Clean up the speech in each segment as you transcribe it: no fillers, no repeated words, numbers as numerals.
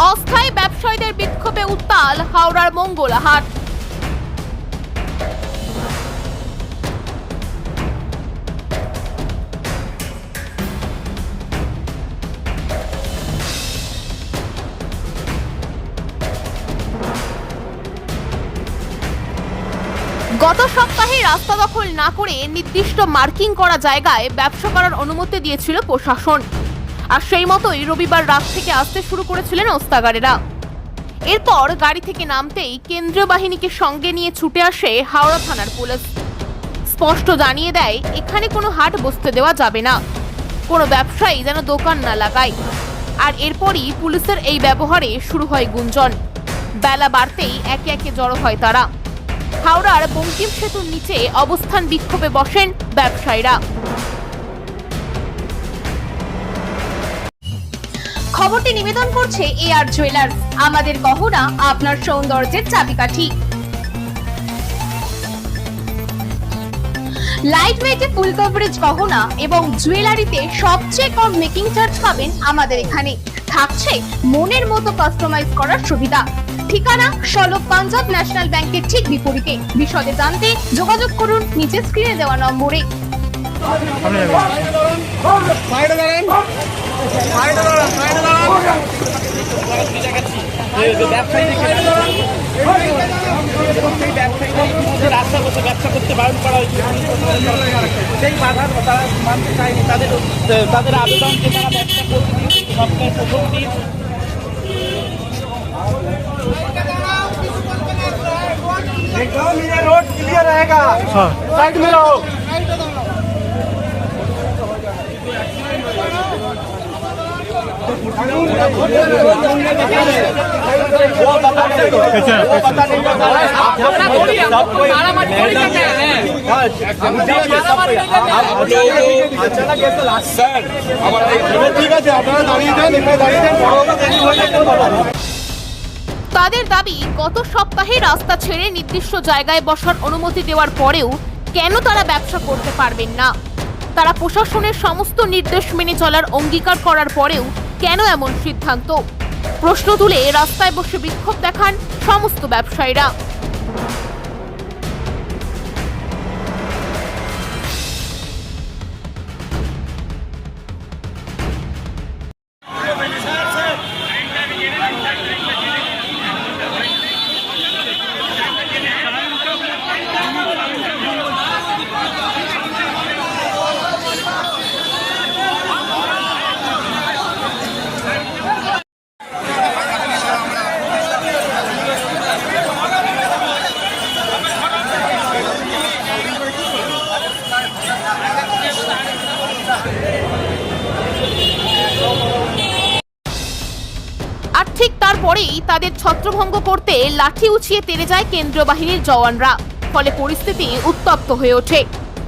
অস্থায়ী ব্যবসায়ীদের বিক্ষোভে উত্তাল হাওড়ার মঙ্গলাহাট। গত সপ্তাহে রাস্তা দখল না করে নির্দিষ্ট মার্কিং করা জায়গায় ব্যবসা করার অনুমতি দিয়েছিল প্রশাসন, আর সেই মতোই রবিবার রাত থেকে আসতে শুরু করেছিলেন ওস্তাগারেরা। এরপর গাড়ি থেকে নামতেই কেন্দ্রীয় বাহিনীকে সঙ্গে নিয়ে ছুটে আসে হাওড়া থানার পুলিশ। স্পষ্ট জানিয়ে দেয় এখানে কোনো হাট বসতে দেওয়া যাবে না, কোনো ব্যবসায়ী যেন দোকান না লাগায়। আর এরপরই পুলিশের এই ব্যবহারে শুরু হয় গুঞ্জন। বেলা বাড়তেই একে একে জড়ো হয় তারা। হাওড়ার বঙ্কিম সেতুর নিচে অবস্থান বিক্ষোভে বসেন ব্যবসায়ীরা। খবরটি নিবেদন করছে এআর জুয়েলার্স, আমাদের গহনা আপনার সৌন্দর্যের চাবিকাঠি। লাইট ওয়েটে ফুল কভারেজ গহনা এবং জুয়েলারিতে সবচেয়ে কম মেকিং চার্জ পাবেন আমাদের এখানে। থাকছে মনের মতো কাস্টমাইজ করার সুবিধা। ঠিকানা সলভ পাঞ্জাব ন্যাশনাল ব্যাংকের ঠিক বিপরীতে। বিশদে জানতে যোগাযোগ করুন নিচে স্ক্রিনে দেওয়া নম্বরে। ব্যবসা করতে বারণ করা হয়েছে, সেই বাধা তারা মানতে চায়নি। তাদের আবেদনকে তারা ব্যবসা করতে দিয়েছে সপ্তাহের প্রথম দিন। एकदम ये रोड क्लियर रहेगा, साइड में रहो। তাদের দাবি, গত সপ্তাহে রাস্তা ছেড়ে নির্দিষ্ট জায়গায় বসার অনুমতি দেওয়ার পরেও কেন তারা ব্যবসা করতে পারবেন না? তারা প্রশাসনের সমস্ত নির্দেশ মেনে চলার অঙ্গীকার করার পরেও কেন এমন সিদ্ধান্ত? প্রশ্ন তুলে রাস্তায় বসে বিক্ষোভ দেখান সমস্ত ব্যবসায়ীরা। আর ঠিক তারপরেই তাদের ছত্রভঙ্গ করতে লাঠি উঁচিয়ে তেড়ে যায় কেন্দ্রীয় বাহিনীর জওয়ানরা। ফলে পরিস্থিতি উত্তপ্ত হয়ে ওঠে।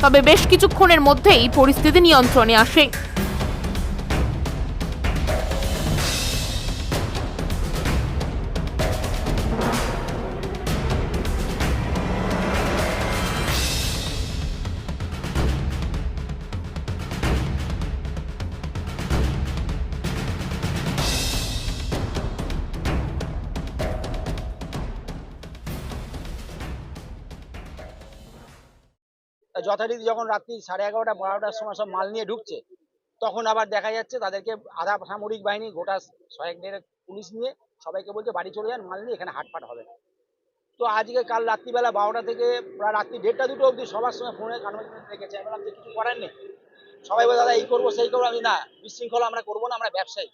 তবে বেশ কিছুক্ষণের মধ্যেই পরিস্থিতি নিয়ন্ত্রণে আসে। যথারীতি যখন রাত্রি 11:30 12টার সময় সব মাল নিয়ে ঢুকছে, তখন আবার দেখা যাচ্ছে তাদেরকে আধা সামরিক বাহিনী গোটা 100-150 পুলিশ নিয়ে সবাইকে বলছে বাড়ি চলে যান, মাল নিয়ে এখানে হাটফাট হবে না। তো আজকে কাল রাত্রিবেলা 12টা থেকে প্রায় রাত্রি 1:30-2টো অবধি সবার সঙ্গে ফোনে কনভারসেশন রেখেছে। আমি বললাম যে কিছু করার নেই, সবাই বলে দাদা এই করবো সেই করবো। আমি না, বিশৃঙ্খলা আমরা করবো না, আমরা ব্যবসায়ী,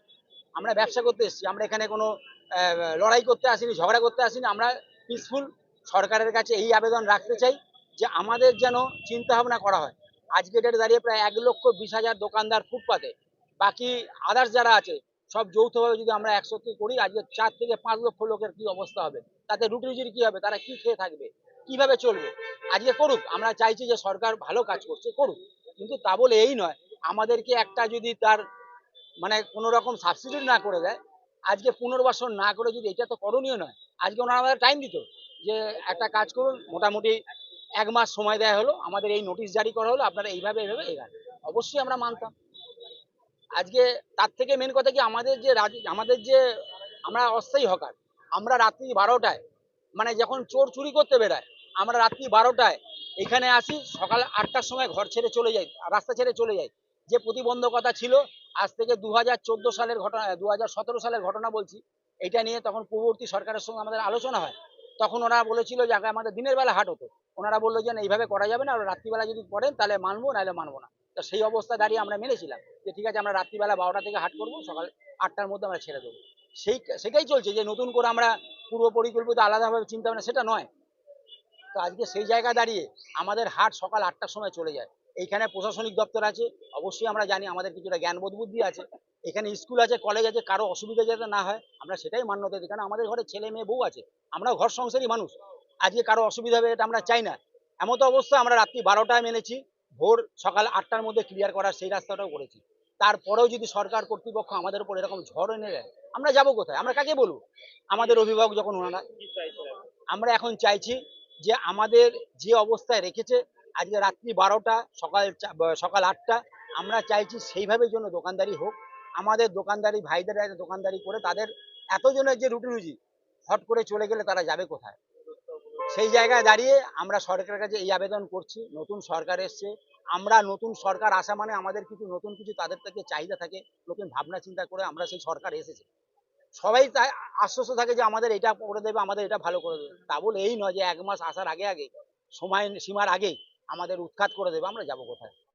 আমরা ব্যবসা করতে এসেছি, আমরা এখানে কোনো লড়াই করতে আসিনি, ঝগড়া করতে আসিনি। আমরা পিসফুল সরকারের কাছে এই আবেদন রাখতে চাই যে আমাদের যেন চিন্তা ভাবনা করা হয়। আজকে ডেটে দাঁড়িয়ে প্রায় 1,20,000 দোকানদার ফুটপাতে, বাকি আদার্স যারা আছে সব যৌথভাবে যদি আমরা একসাথে করি, আজকে 4 থেকে 5 লক্ষ লোকের কি অবস্থা হবে, তাতে রুটি রুজির কি হবে, তারা কি খেয়ে থাকবে, কিভাবে চলবে? আজকে করুক, আমরা চাইছি যে সরকার ভালো কাজ করছে করুক, কিন্তু তা বলে এই নয় আমাদেরকে একটা যদি তার মানে কোনো রকম সাবসিডি না করে দেয়, আজকে পুনর্বাসন না করে যদি, এটা তো করণীয় নয়। আজকে ওনারা আমাদের টাইম দিত যে একটা কাজ করুন, মোটামুটি 1 মাস সময় দেওয়া হলো, আমাদের এই নোটিশ জারি করা হলো, আপনারা এইভাবে এগান, অবশ্যই আমরা মানতাম। আজকে তার থেকে মেন কথা কি, আমাদের যে আমরা অস্থায়ী হকার। আমরা রাত্রি 12টায়, মানে যখন চোর চুরি করতে বেরায়, আমরা রাত্রি 12টায় এখানে আসি, সকাল 8টার সময় ঘর ছেড়ে চলে যাই, রাস্তা ছেড়ে চলে যাই। যে প্রতিবন্ধকতা ছিল, আজ থেকে 2014 সালের ঘটনা, 2017 সালের ঘটনা বলছি, এটা নিয়ে তখন পূর্ববর্তী সরকারের সঙ্গে আমাদের আলোচনা হয়। তখন ওনারা বলেছিল যে আগে আমাদের দিনের বেলা হাট হতো, ওনারা বললো যে না, এইভাবে করা যাবে না, রাত্রিবেলা যদি করেন তাহলে মানবো, নাহলে মানবো না। তো সেই অবস্থা দাঁড়িয়ে আমরা মেনেছিলাম যে ঠিক আছে, আমরা রাত্রিবেলা 12টা থেকে হাট করবো, সকাল 8টার মধ্যে আমরা ছেড়ে দেবো। সেটাই চলছে, যে নতুন করে আমরা পূর্ব পরিকল্পিত আলাদাভাবে চিন্তা ভাবনা, সেটা নয়। তো আজকে সেই জায়গা দাঁড়িয়ে আমাদের হাট সকাল 8টার সময় চলে যায়। এইখানে প্রশাসনিক দপ্তর আছে, অবশ্যই আমরা জানি, আমাদের কিছুটা জ্ঞানবোধ বুদ্ধি আছে, এখানে স্কুল আছে, কলেজ আছে, কারো অসুবিধা যাতে না হয় আমরা সেটাই মান্যতা দিই। কারণ আমাদের ঘরে ছেলে মেয়ে বউ আছে, আমরাও ঘর সংসারী মানুষ, আজকে কারো অসুবিধা হবে এটা আমরা চাই না। এমতো অবস্থা আমরা রাত্রি 12টায় মেনেছি, ভোর সকাল 8টার মধ্যে ক্লিয়ার করার সেই রাস্তাটাও করেছি। তারপরেও যদি সরকার কর্তৃপক্ষ আমাদের উপর এরকম ঝড় এনে দেয়, আমরা যাবো কোথায়? আমরা কাকে বলবো? আমাদের অভিভাবক যখন ওনারা, আমরা এখন চাইছি যে আমাদের যে অবস্থায় রেখেছে, আজকে রাত্রি 12টা, সকাল 8টা, আমরা চাইছি সেইভাবে যেন দোকানদারি হোক। আমাদের দোকানদারি ভাইদের দোকানদারি করে তাদের এতজনের যে রুটি রুজি হট করে চলে গেলে তারা যাবে কোথায়? সেই জায়গায় দাঁড়িয়ে আমরা সরকারের কাছে এই আবেদন করছি, নতুন সরকার এসছে, আমরা নতুন সরকার আসা মানে আমাদের কিছু নতুন কিছু তাদের থেকে চাহিদা থাকে, নতুন ভাবনা চিন্তা করে আমরা সেই সরকার এসেছে। সবাই তাই আশ্বস্ত থাকে যে আমাদের এটা করে দেবে, আমাদের এটা ভালো করে দেবে। তা বলে এই নয় যে 1 মাস আসার আগে সময় সীমার আগেই আমাদের উৎখাত করে দেবে, আমরা যাবো কোথায়?